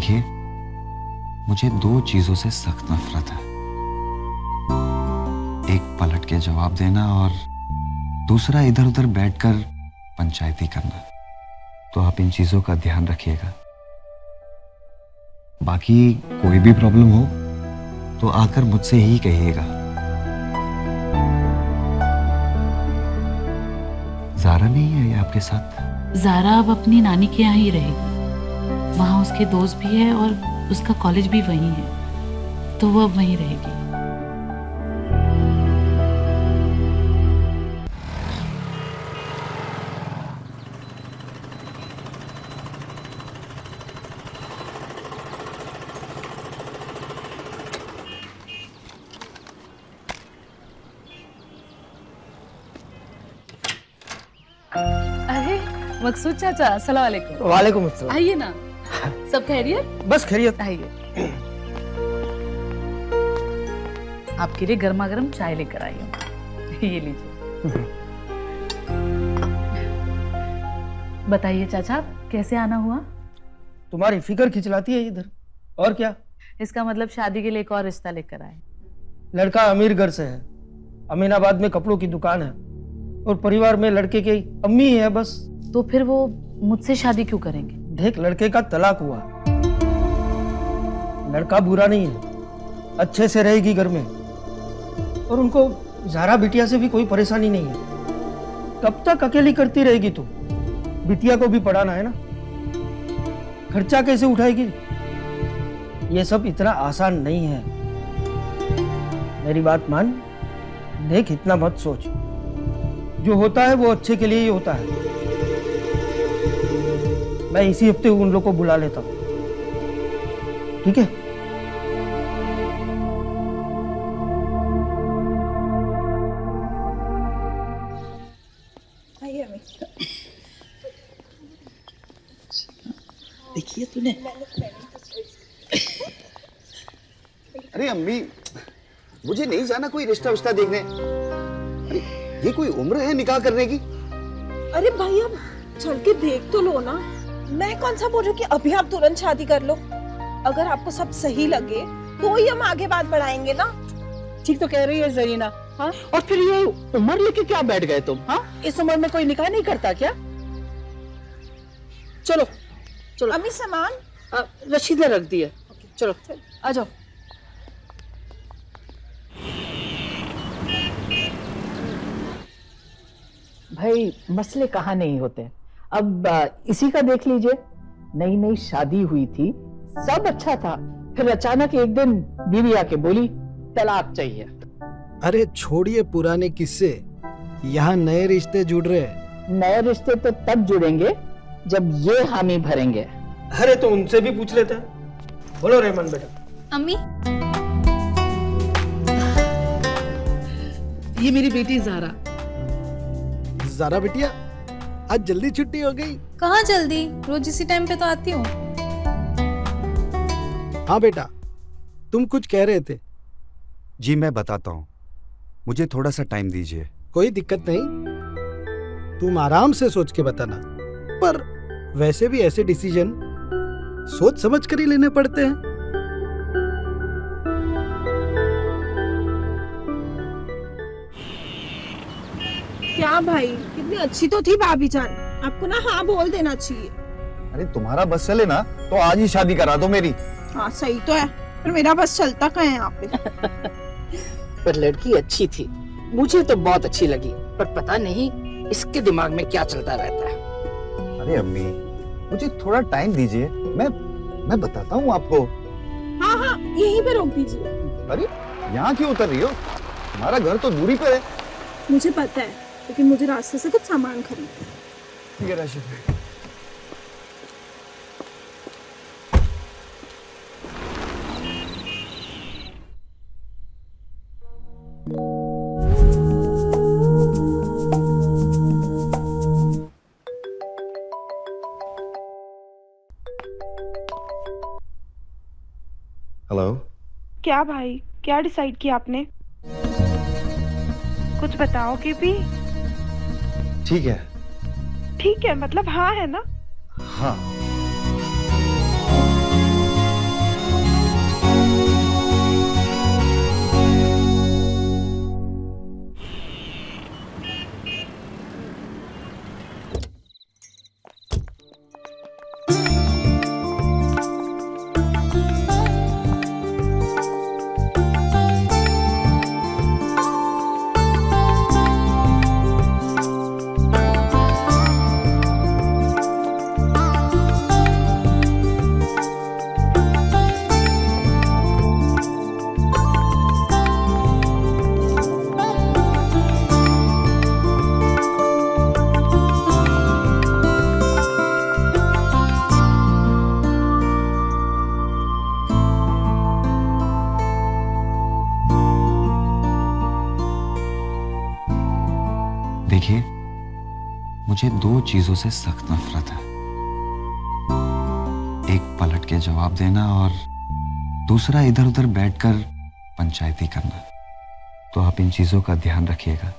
देखिए, मुझे दो चीजों से सख्त नफरत है। एक पलट के जवाब देना और दूसरा इधर उधर बैठकर पंचायती करना। तो आप इन चीजों का ध्यान रखिएगा। बाकी कोई भी प्रॉब्लम हो तो आकर मुझसे ही कहिएगा। ज़ारा नहीं है ये आपके साथ? ज़ारा अब अपनी नानी के यहाँ ही रहेगी। वहाँ उसके दोस्त भी है और उसका कॉलेज भी वहीं है, तो वो अब वहीं रहेगी। अरे मकसूद चाचा, अस्सलाम वालेकुम। वालेकुम अस्सलाम। आइए ना, सब खैरियत? बस खैरियत। आइए, आपके लिए गर्मा गर्म चाय लेकर आई हूँ, ये लीजिए। बताइए चाचा, कैसे आना हुआ? तुम्हारी फिक्र खिंचलाती है इधर, और क्या? इसका मतलब शादी के लिए एक और रिश्ता लेकर आए। लड़का अमीर घर से है, अमीनाबाद में कपड़ों की दुकान है और परिवार में लड़के की अम्मी ही है बस। तो फिर वो मुझसे शादी क्यों करेंगे? देख, लड़के का तलाक हुआ, लड़का बुरा नहीं है, अच्छे से रहेगी घर में, और उनको ज़ारा बिटिया से भी कोई परेशानी नहीं है। कब तक अकेली करती रहेगी तू? बिटिया को भी पढ़ाना है ना, खर्चा कैसे उठाएगी? ये सब इतना आसान नहीं है। मेरी बात मान, देख इतना मत सोच, जो होता है वो अच्छे के लिए ही होता है। मैं इसी हफ्ते उन लोग को बुला लेता हूँ, ठीक है? देखिए तूने। अरे अम्मी, मुझे नहीं जाना कोई रिश्ता विश्ता देखने। अरे ये कोई उम्र है निकाह करने की? अरे भाई, अब चल के देख तो लो ना। मैं कौन सा बोल रही हूँ कि अभी आप तुरंत शादी कर लो। अगर आपको सब सही लगे तो ही हम आगे बात बढ़ाएंगे ना। ठीक तो कह रही है जरीना। हाँ, और फिर ये उम्र लेके क्या बैठ गए तुम? हाँ, इस उम्र में कोई निकाह नहीं करता क्या? चलो चलो। अम्मी सामान रशीदा रख दी है, चलो आ जाओ। भाई मसले कहाँ नहीं होते। अब इसी का देख लीजिए, नई नई शादी हुई थी, सब अच्छा था, फिर अचानक एक दिन बीवी आके बोली तलाक चाहिए। अरे छोड़िए पुराने किस्से, यहाँ नए रिश्ते जुड़ रहे हैं। नए रिश्ते तो तब जुड़ेंगे जब ये हामी भरेंगे। अरे तो उनसे भी पूछ लेते हैं। बोलो रहमान बेटा। अम्मी, ये मेरी बेटी ज़ारा। ज़ारा बिटिया, आज जल्दी छुट्टी हो गई? कहाँ जल्दी, रोज इसी टाइम पे तो आती हूँ। हाँ बेटा, तुम कुछ कह रहे थे। जी मैं बताता हूँ, मुझे थोड़ा सा टाइम दीजिए। कोई दिक्कत नहीं, तुम आराम से सोच के बताना, पर वैसे भी ऐसे डिसीजन सोच समझ कर ही लेने पड़ते हैं। क्या भाई, कितनी अच्छी तो थी भाभी जान, आपको ना हाँ बोल देना चाहिए। अरे तुम्हारा बस चले ना तो आज ही शादी करा दो मेरी। हाँ सही तो है, पर मेरा बस चलता कहाँ है यहाँ पे। पर लड़की अच्छी थी, मुझे तो बहुत अच्छी लगी, पर पता नहीं इसके दिमाग में क्या चलता रहता है। अरे अम्मी, मुझे थोड़ा टाइम दीजिए, मैं बताता हूँ आपको। हाँ हाँ, यहीं पे रोक दीजिए। अरे यहाँ क्यों उतर रही हो? तुम्हारा घर तो दूरी पे है। मुझे पता है, लेकिन मुझे रास्ते से कुछ सामान खरीदना है। ठीक है राशिद। हेलो। क्या भाई, क्या डिसाइड किया आपने? कुछ बताओगे भी? ठीक है। ठीक है मतलब हाँ है ना? हाँ। देखिए, मुझे दो चीजों से सख्त नफरत है। एक पलट के जवाब देना और दूसरा इधर उधर बैठकर पंचायती करना। तो आप इन चीजों का ध्यान रखिएगा।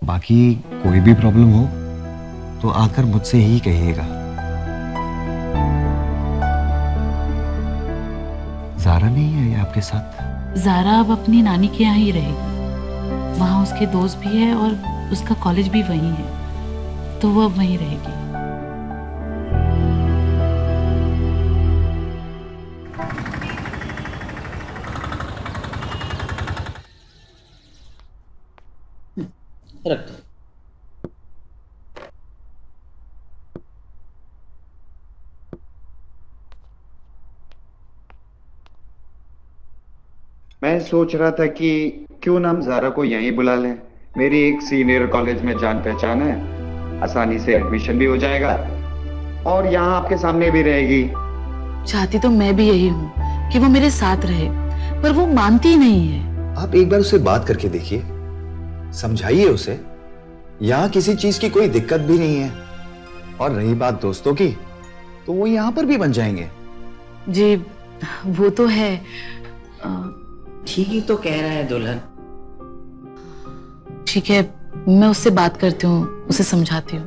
बाकी कोई भी प्रॉब्लम हो तो आकर मुझसे ही कहिएगा। ज़ारा नहीं है ये आपके साथ? ज़ारा अब अपनी नानी के यहाँ ही रहेगी। वहाँ उसके दोस्त भी है और उसका कॉलेज भी वहीं है, तो वो अब वहीं रहेगी। रख दो। मैं सोच रहा था कि क्यों ना हम ज़ारा को यहीं बुला लें। मेरी एक सीनियर कॉलेज में जान पहचान है, आसानी से एडमिशन भी हो जाएगा और यहाँ आपके सामने भी रहेगी। चाहती तो मैं भी यही हूँ कि वो मेरे साथ रहे, पर वो मानती ही नहीं है। आप एक बार उससे बात करके देखिए, समझाइए उसे। यहाँ किसी चीज की कोई दिक्कत भी नहीं है। और रही बात दोस्तों की, तो वो यहाँ पर भी बन जाएंगे। जी वो तो है। ठीक ही तो कह रहा है दुल्हन। ठीक है, मैं उससे बात करती हूँ, उसे समझाती हूँ।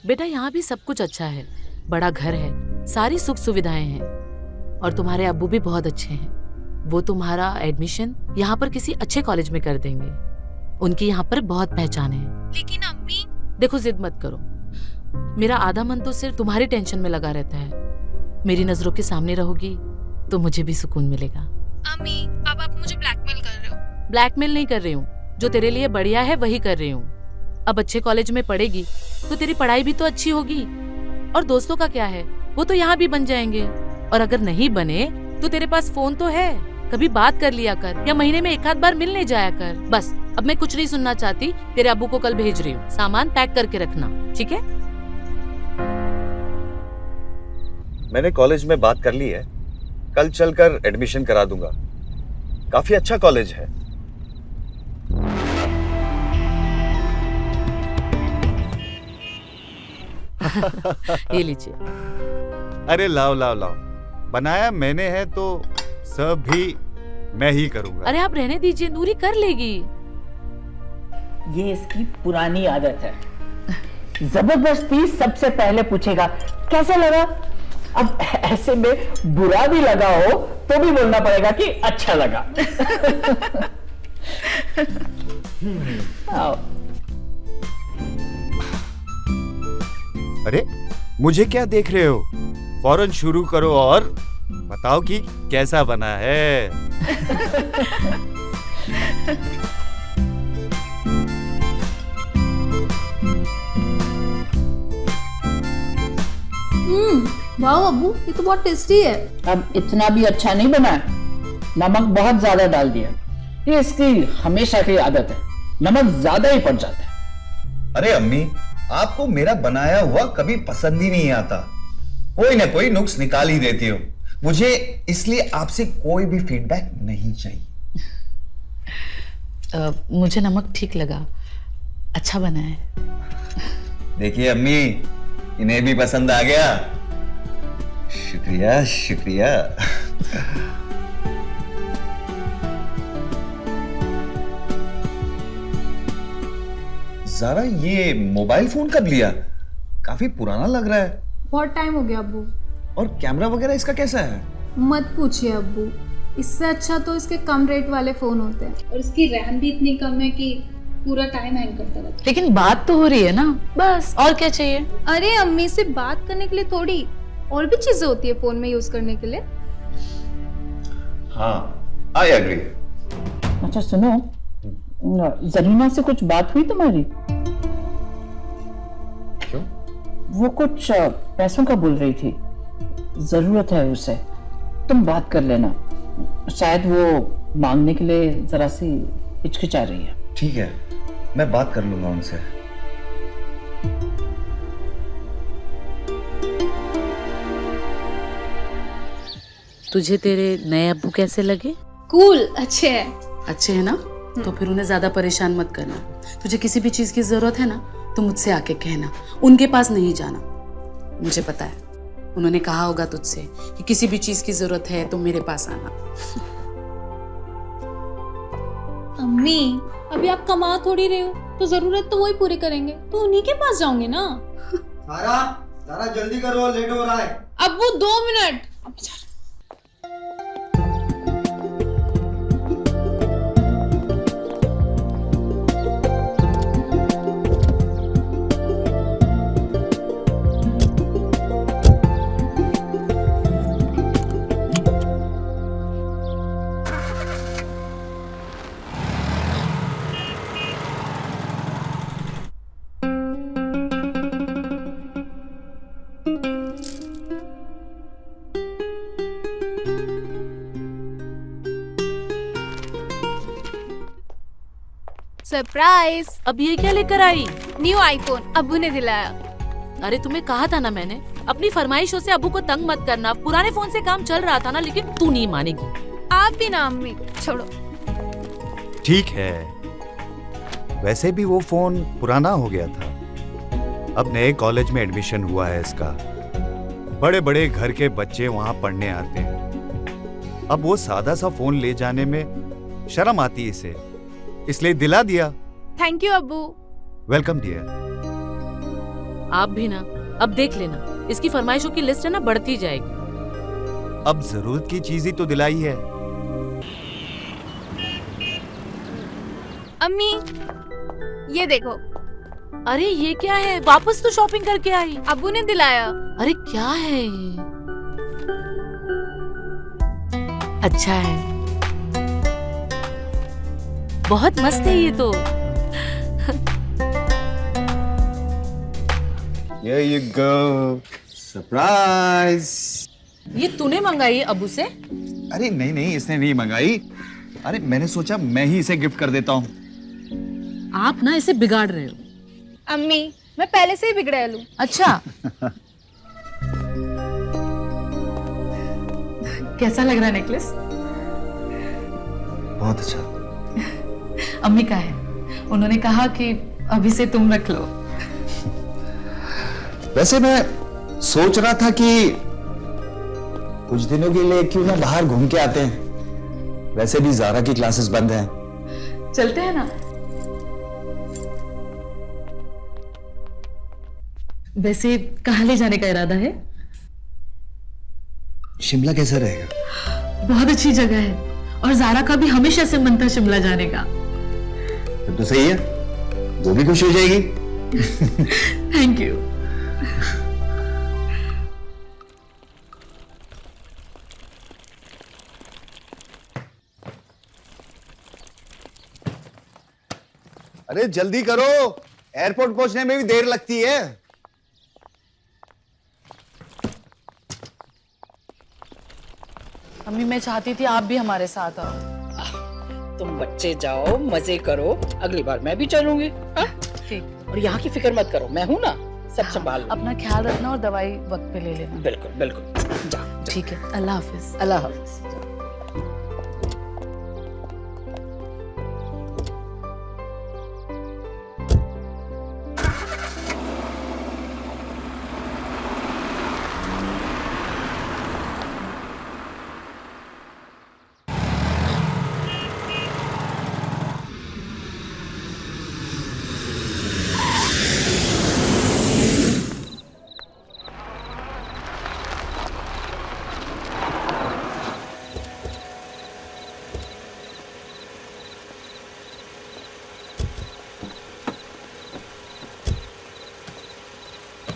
बेटा यहाँ भी सब कुछ अच्छा है, बड़ा घर है, सारी सुख सुविधाएं हैं और तुम्हारे अब्बू भी बहुत अच्छे हैं। वो तुम्हारा एडमिशन यहाँ पर किसी अच्छे कॉलेज में कर देंगे। उनकी यहाँ पर बहुत पहचान है। लेकिन अम्मी। देखो जिद मत करो, मेरा आधा मन तो सिर्फ तुम्हारी टेंशन में लगा रहता है। मेरी नजरों के सामने रहोगी तो मुझे भी सुकून मिलेगा। अम्मी, अब आप मुझे ब्लैकमेल कर रहे हो। ब्लैकमेल नहीं कर रही हूँ, जो तेरे लिए बढ़िया है वही कर रही हूँ। अब अच्छे कॉलेज में पढ़ेगी तो तेरी पढ़ाई भी तो अच्छी होगी। और दोस्तों का क्या है, वो तो यहाँ भी बन जाएंगे। और अगर नहीं बने तो तेरे पास फोन तो है, कभी बात कर लिया कर या महीने में एक आध बार मिलने जाया कर। बस अब मैं कुछ नहीं सुनना चाहती। तेरे अब्बू को कल भेज रही हूँ, सामान पैक करके रखना, ठीक है? मैंने कॉलेज में बात कर ली है, कल चलकर एडमिशन करा दूंगा। काफी अच्छा कॉलेज है। ये लीजिए। अरे लाओ लाओ लाओ, बनाया मैंने है तो सब भी मैं ही करूंगा। अरे आप रहने दीजिए, नूरी कर लेगी। ये इसकी पुरानी आदत है, जबरदस्ती सबसे पहले पूछेगा कैसा लगा। अब ऐसे में बुरा भी लगा हो तो भी बोलना पड़ेगा कि अच्छा लगा। आओ। अरे मुझे क्या देख रहे हो, फौरन शुरू करो और बताओ कि कैसा बना है। वाह अब्बू, ये तो बहुत टेस्टी है। अब इतना भी अच्छा नहीं बना है, नमक बहुत ज्यादा डाल दिया। ये इसकी हमेशा की आदत है, नमक ज्यादा ही पड़ जाता है। अरे अम्मी, आपको मेरा बनाया हुआ कभी पसंद ही नहीं आता। कोई ना कोई नुक्स निकाल ही देती हो। मुझे इसलिए आपसे कोई भी फीडबैक नहीं चाहिए। मुझे नमक ठीक लगा, अच्छा बना है। देखिए अम्मी, इन्हें भी पसंद आ गया। शुक्रिया शुक्रिया। ज़ारा, ये मोबाइल फोन कब लिया? काफी पुराना लग रहा है। बहुत टाइम हो गया अब्बू। और कैमरा वगैरह इसका कैसा है? मत पूछिए अब्बू, इससे अच्छा तो इसके कम रेट वाले फोन होते हैं और इसकी रैम भी इतनी कम है कि पूरा टाइम हैंग करता रहता है। लेकिन बात तो हो रही है ना, बस और क्या चाहिए? अरे अम्मी, से बात करने के लिए थोड़ी, और भी चीजें होती है फोन में यूज करने के लिए। हाँ, आई एग्री। अच्छा सुनो, जरीना से कुछ बात हुई तुम्हारी? क्यों? वो कुछ पैसों का बोल रही थी, जरूरत है उसे, तुम बात कर लेना। शायद वो मांगने के लिए जरा सी हिचकिचा रही है। ठीक है, मैं बात कर लूंगा उनसे। तुझे तेरे नए अब्बू कैसे लगे? कूल, अच्छे हैं। अच्छे है ना? तो फिर उन्हें ज्यादा परेशान मत करना। तुझे किसी भी चीज की जरूरत है ना तो मुझसे आके कहना, उनके पास नहीं जाना। मुझे पता है उन्होंने कहा होगा तुझसे कि किसी भी चीज की जरूरत है तो मेरे पास आना। अम्मी, अभी आप कमा थोड़ी रहे हो, तो जरूरत तो वही पूरी करेंगे, तो उन्हीं के पास जाओगे ना। सारा जल्दी करो, लेट हो रहा है। अब्बू 2 मिनट। सरप्राइज। अब ये क्या लेकर आई? न्यू आईफोन अब्बू ने दिलाया। अरे तुम्हें कहा था ना मैंने, अपनी फरमाइशों से अब्बू को तंग मत करना। पुराने फोन से काम चल रहा था ना, लेकिन तू नहीं मानेगी। आप भी ना अम्मी, छोड़ो। ठीक है, वैसे भी वो फोन पुराना हो गया था। अब नए कॉलेज में एडमिशन हुआ है इसका। बड़े बड़े घर के बच्चे वहां पढ़ने आते हैं। अब वो सादा सा फोन ले जाने में शर्म आती है इसे, इसलिए दिला दिया। थैंक यू अब्बू। Welcome dear. आप भी ना, अब देख लेना, इसकी फरमाइशों की लिस्ट है ना बढ़ती जाएगी। अब जरूरत की चीज ही तो दिलाई है। अम्मी, ये देखो। अरे ये क्या है? वापस तो शॉपिंग करके आई। अब्बू ने दिलाया। अरे क्या है ये? अच्छा है, बहुत मस्त है ये तो। Here you go. Surprise. ये तूने मंगाई है अब्बू से? अरे नहीं नहीं, इसने नहीं मंगाई। अरे मैंने सोचा मैं ही इसे गिफ्ट कर देता हूँ। आप ना इसे बिगाड़ रहे हो। अम्मी, मैं पहले से ही बिगड़ैल हूँ। अच्छा। कैसा लग रहा है नेकलेस? बहुत अच्छा। अम्मी का है, उन्होंने कहा कि अभी से तुम रख लो। वैसे मैं सोच रहा था कि कुछ दिनों के लिए क्यों ना बाहर घूम के आते हैं। वैसे भी ज़ारा की क्लासेस बंद हैं। चलते हैं ना? वैसे कहाँ ले जाने का इरादा है? शिमला कैसा रहेगा? बहुत अच्छी जगह है, और ज़ारा का भी हमेशा से मन था शिमला जाने का। तो सही है, वो भी खुश हो जाएगी। Thank you. अरे जल्दी करो, एयरपोर्ट पहुंचने में भी देर लगती है। अम्मी, मैं चाहती थी आप भी हमारे साथ आओ। तुम बच्चे जाओ, मजे करो, अगली बार मैं भी चलूंगी। ठीक। और यहाँ की फिक्र मत करो, मैं हूँ ना, सब संभाल लूंगी। अपना ख्याल रखना और दवाई वक्त पे ले लेना। बिल्कुल बिल्कुल, जा। ठीक है, अल्लाह हाफिज। अल्लाह हाफिज।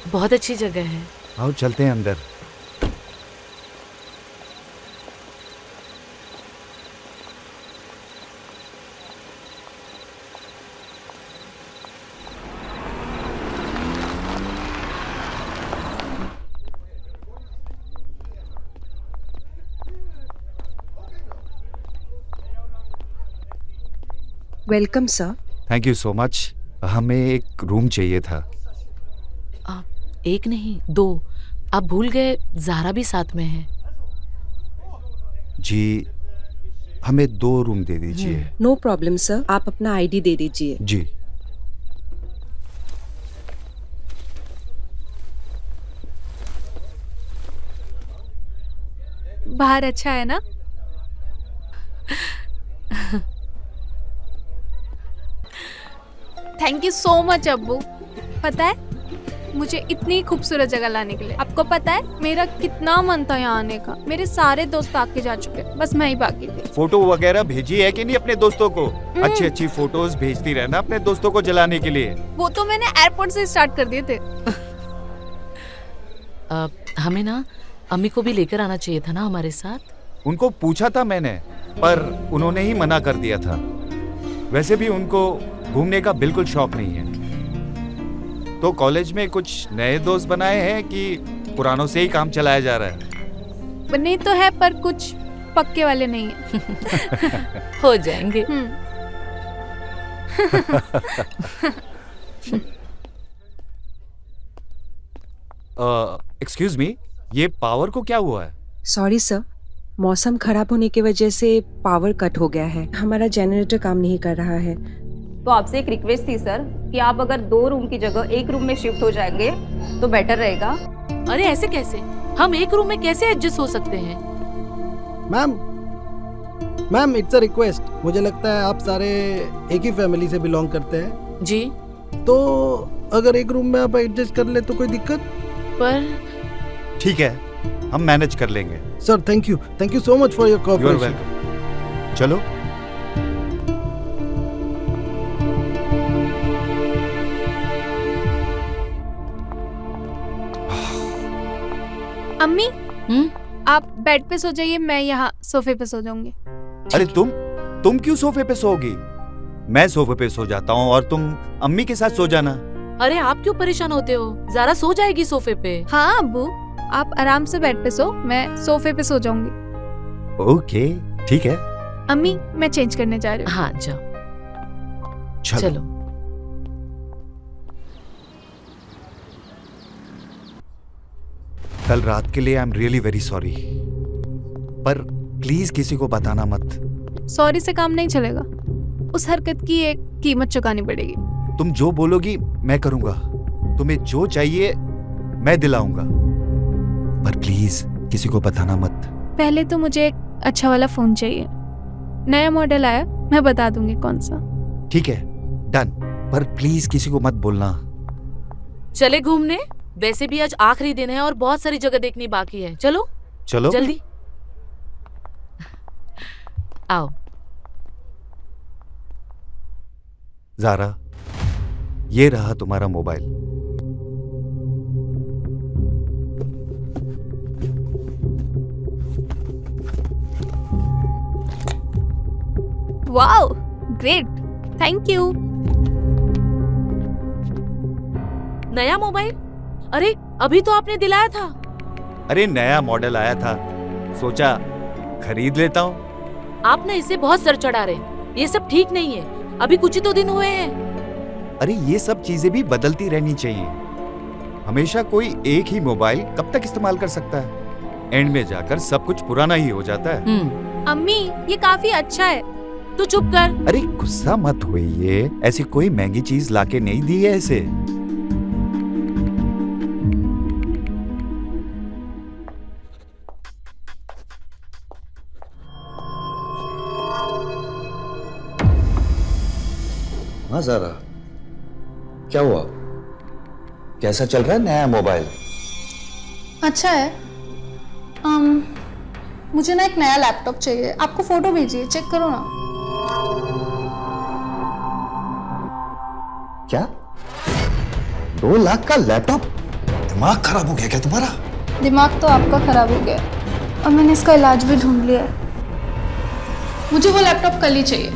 बहुत अच्छी जगह है। आओ चलते हैं अंदर। Welcome sir. Thank you so much. हमें एक रूम चाहिए था। एक नहीं, 2। आप भूल गए, ज़ारा भी साथ में है। जी हमें 2 रूम दे दीजिए। नो प्रॉब्लम सर, आप अपना आईडी दे दीजिए। जी। बाहर अच्छा है ना? थैंक यू सो मच अब्बू। पता है मुझे इतनी खूबसूरत जगह लाने के लिए। आपको पता है मेरा कितना मन था यहाँ आने का। मेरे सारे दोस्त आके जा चुके, बस मैं ही बाकी थी। फोटो वगैरह भेजी है कि नहीं अपने दोस्तों को? अच्छी अच्छी फोटोज भेजती रहना अपने दोस्तों को जलाने के लिए। वो तो मैंने एयरपोर्ट से स्टार्ट कर दिए थे। हमें ना अम्मी को भी लेकर आना चाहिए था ना हमारे साथ। उनको पूछा था मैंने, पर उन्होंने ही मना कर दिया था। वैसे भी उनको घूमने का बिल्कुल शौक नहीं है। तो कॉलेज में कुछ नए दोस्त बनाए हैं कि पुरानों से ही काम चलाया जा रहा है? बने तो है पर कुछ पक्के वाले नहीं है। हो जाएंगे। एक्सक्यूज मी, ये पावर को क्या हुआ है? सॉरी सर, मौसम खराब होने की वजह से पावर कट हो गया है। हमारा जनरेटर काम नहीं कर रहा है। तो आपसे एक रिक्वेस्ट थी सर कि आप अगर 2 रूम की जगह 1 रूम में शिफ्ट हो जाएंगे तो बेटर रहेगा। अरे ऐसे कैसे? हम 1 रूम में कैसे एडजस्ट हो सकते हैं? Ma'am it's a request. मुझे लगता है आप सारे एक ही फैमिली से बिलोंग करते हैं जी। तो अगर 1 रूम में आप एडजस्ट कर ले तो कोई दिक्कत? पर ठीक है, हम मैनेज कर लेंगे। Sir thank you so much for your you are cooperation. Welcome. चलो। अम्मी आप बेड पे सो जाइए, मैं यहाँ सोफे पे सो जाऊंगी। अरे तुम क्यों सोफे पे सोओगी? मैं सोफे पे सो जाता हूँ और तुम अम्मी के साथ सो जाना। अरे आप क्यों परेशान होते हो? ज़ारा सो जाएगी सोफे पे। हाँ अब्बू, आप आराम से बेड पे सो, मैं सोफे पे सो जाऊंगी। ओके ठीक है। अम्मी मैं चेंज करने जा रही हूँ। हाँ जाओ। चलो। कल रात के लिए I am really very sorry, पर प्लीज किसी को बताना मत। सॉरी से काम नहीं चलेगा, उस हरकत की एक कीमत चुकानी पड़ेगी। तुम जो बोलोगी मैं करूंगा, तुम्हें जो चाहिए मैं दिलाऊंगा, पर प्लीज किसी को बताना मत। पहले तो मुझे एक अच्छा वाला फोन चाहिए, नया मॉडल आया, मैं बता दूंगी कौन सा। ठीक है डन, पर प्लीज किसी को मत बोलना। चले घूमने? वैसे भी आज आखिरी दिन है और बहुत सारी जगह देखनी बाकी है। चलो चलो जल्दी आओ। ज़ारा, ये रहा तुम्हारा mobile. Wow great, thank you. नया मोबाइल? अरे अभी तो आपने दिलाया था। अरे नया मॉडल आया था, सोचा खरीद लेता हूँ। आप ना इसे बहुत सर चढ़ा रहे हैं, ये सब ठीक नहीं है। अभी कुछ ही तो दिन हुए हैं। अरे ये सब चीजें भी बदलती रहनी चाहिए। हमेशा कोई एक ही मोबाइल कब तक इस्तेमाल कर सकता है? एंड में जाकर सब कुछ पुराना ही हो जाता है। अम्मी ये काफी अच्छा है। तू चुप कर। अरे गुस्सा मत होइए, ऐसी कोई महंगी चीज लाके नहीं दी है इसे। हाँ ज़ारा, क्या हुआ? कैसा चल रहा है नया मोबाइल? अच्छा है। मुझे ना एक नया लैपटॉप चाहिए, आपको फोटो भेजिए, चेक करो ना। क्या 2 लाख का लैपटॉप? दिमाग खराब हो गया क्या तुम्हारा? दिमाग तो आपका खराब हो गया और मैंने इसका इलाज भी ढूंढ लिया है। मुझे वो लैपटॉप कल ही चाहिए,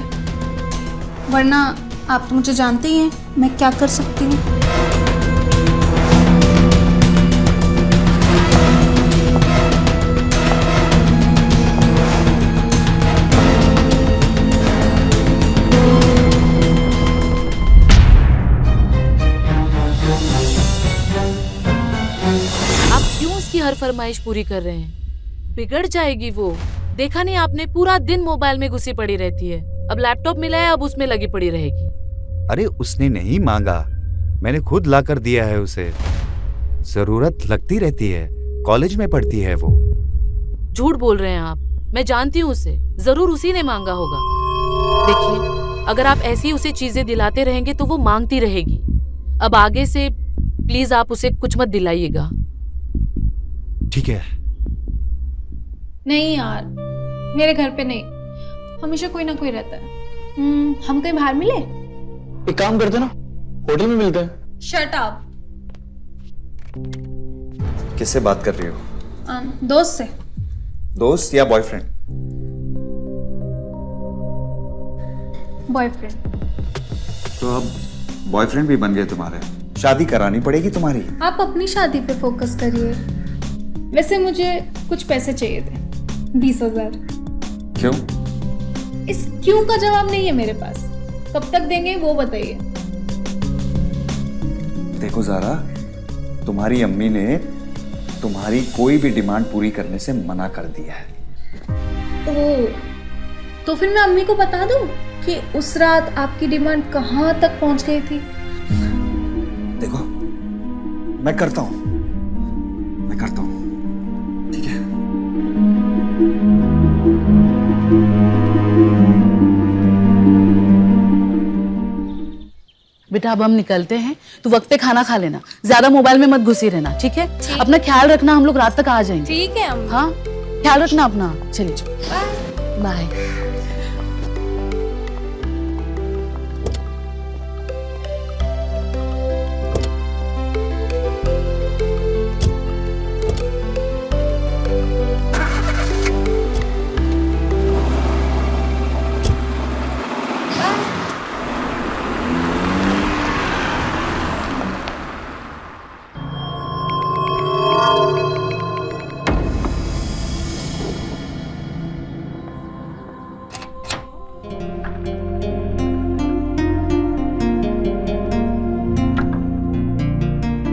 वरना आप तो मुझे जानते ही हैं, मैं क्या कर सकती हूँ। आप क्यों उसकी हर फरमाइश पूरी कर रहे हैं? बिगड़ जाएगी वो। देखा नहीं आपने, पूरा दिन मोबाइल में घुसी पड़ी रहती है। अब लैपटॉप मिला है, अब उसमें लगी पड़ी रहेगी। अरे उसने नहीं मांगा, मैंने खुद लाकर दिया है उसे। जरूरत लगती रहती है, कॉलेज में पढ़ती है वो। झूठ बोल रहे हैं आप, मैं जानती हूँ उसे, जरूर उसी ने मांगा होगा। देखिए, अगर आप ऐसी उसे चीजें दिलाते रहेंगे तो वो मांगती रहेगी। अब आगे से प्लीज आप उसे कुछ मत दिलाइएगा। ठीक है। नहीं यार, मेरे घर पे नहीं, हमेशा कोई ना कोई रहता है। हम कहीं बाहर मिले? एक काम करते ना, होटल में मिलते हैं। Shut up. किससे बात कर रही हो? दोस्त से। दोस्त या बॉयफ्रेंड? बॉयफ्रेंड। तो अब बॉयफ्रेंड भी बन गए तुम्हारे, शादी करानी पड़ेगी तुम्हारी। आप अपनी शादी पे फोकस करिए। वैसे मुझे कुछ पैसे चाहिए थे, 20,000। क्यों? इस क्यों का जवाब नहीं है मेरे पास। कब तक देंगे वो बताइए। देखो ज़ारा, तुम्हारी अम्मी ने तुम्हारी कोई भी डिमांड पूरी करने से मना कर दिया है। ओह, तो फिर मैं अम्मी को बता दूं कि उस रात आपकी डिमांड कहां तक पहुंच गई थी। देखो, मैं करता हूं, ठीक है? बेटा अब हम निकलते हैं, तू वक्त पे खाना खा लेना, ज्यादा मोबाइल में मत घुसी रहना, ठीक है? अपना ख्याल रखना, हम लोग रात तक आ जाएंगे। ठीक है अम्मी। हाँ, ख्याल रखना अपना। चलिए, बाय।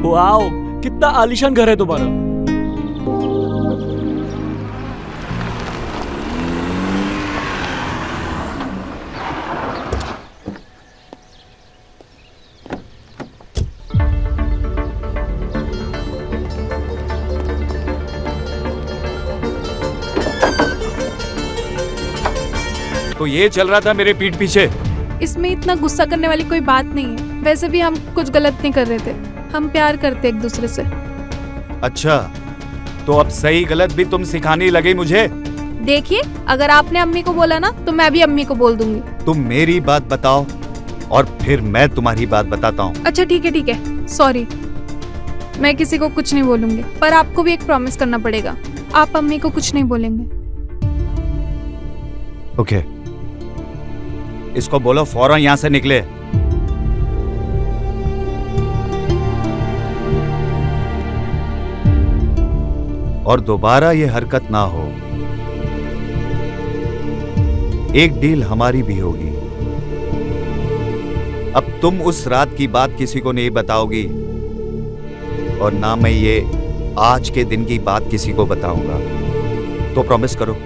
वाओ, कितना आलीशान घर है तुम्हारा। तो ये चल रहा था मेरे पीठ पीछे। इसमें इतना गुस्सा करने वाली कोई बात नहीं है। वैसे भी हम कुछ गलत नहीं कर रहे थे, हम प्यार करते एक दूसरे से। अच्छा, तो अब सही गलत भी तुम सिखाने लगे मुझे। देखिए, अगर आपने अम्मी को बोला ना तो मैं भी अम्मी को बोल दूंगी। तुम मेरी बात बताओ और फिर मैं तुम्हारी बात बताता हूँ। अच्छा ठीक है, सॉरी, मैं किसी को कुछ नहीं बोलूंगी, पर आपको भी एक प्रॉमिस करना पड़ेगा। आप अम्मी को कुछ नहीं बोलेंगे। ओके, इसको बोलो फौरन यहाँ से निकले। और दोबारा ये हरकत ना हो। एक डील हमारी भी होगी। अब तुम उस रात की बात किसी को नहीं बताओगी और ना मैं ये आज के दिन की बात किसी को बताऊंगा। तो प्रॉमिस करो।